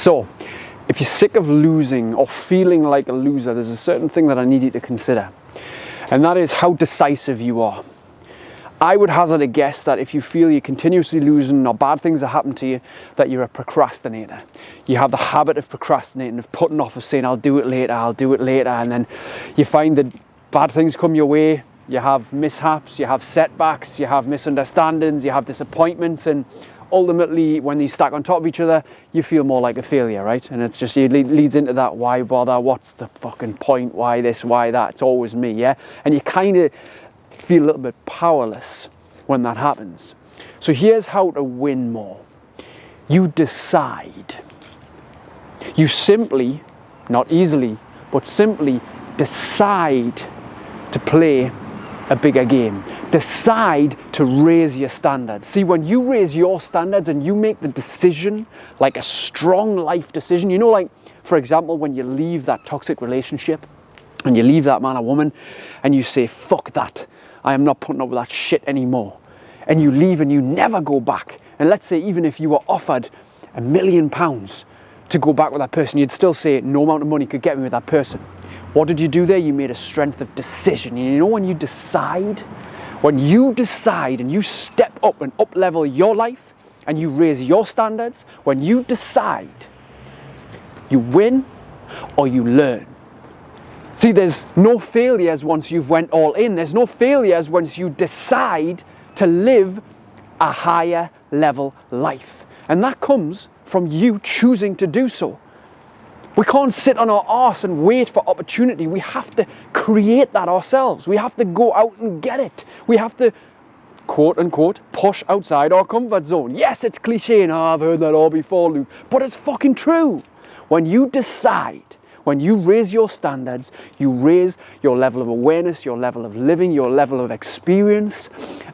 So, if you're sick of losing or feeling like a loser, there's a certain thing that I need you to consider. And that is how decisive you are. I would hazard a guess that if you feel you're continuously losing or bad things are happening to you, that you're a procrastinator. You have the habit of procrastinating, of putting off, of saying, I'll do it later, and then you find that bad things come your way, you have mishaps, you have setbacks, you have misunderstandings, you have disappointments, and ultimately when these stack on top of each other, you feel more like a failure, right? And it's just, it leads into that, why bother, what's the fucking point, why this, why that, it's always me, yeah? And you kind of feel a little bit powerless when that happens. So here's how to win more. You decide. You simply, not easily, but simply decide to play a bigger game. Decide to raise your standards. See, when you raise your standards and you make the decision, like a strong life decision, you know, like, for example, when you leave that toxic relationship and you leave that man or woman and you say, fuck that, I am not putting up with that shit anymore. And you leave and you never go back. And let's say even if you were offered £1 million to go back with that person, you'd still say no amount of money could get me with that person. What did you do there? You made a strength of decision. And you know, when you decide and you step up and up level your life and you raise your standards, when you decide, you win or you learn. See, there's no failures once you've went all in. There's no failures once you decide to live a higher level life. And that comes from you choosing to do so. We can't sit on our arse and wait for opportunity. We have to create that ourselves. We have to go out and get it. We have to, quote unquote, push outside our comfort zone. Yes, it's cliche and I've heard that all before, Luke, but it's fucking true. When you decide, when you raise your standards, you raise your level of awareness, your level of living, your level of experience.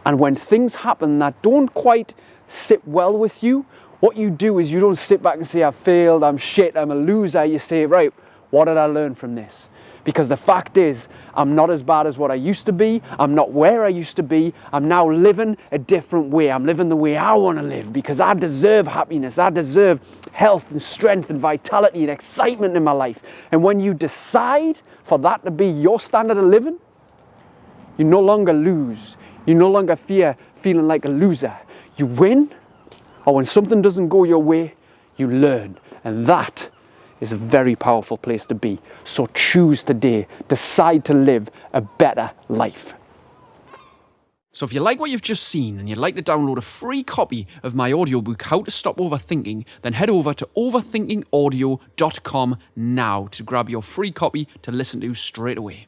And when things happen that don't quite sit well with you, what you do is you don't sit back and say, I've failed, I'm shit, I'm a loser. You say, right, what did I learn from this? Because the fact is, I'm not as bad as what I used to be. I'm not where I used to be. I'm now living a different way. I'm living the way I want to live because I deserve happiness. I deserve health and strength and vitality and excitement in my life. And when you decide for that to be your standard of living, you no longer lose. You no longer fear feeling like a loser. You win, or when something doesn't go your way, you learn. And that is a very powerful place to be. So choose today. Decide to live a better life. So if you like what you've just seen and you'd like to download a free copy of my audiobook, How to Stop Overthinking, then head over to overthinkingaudio.com now to grab your free copy to listen to straight away.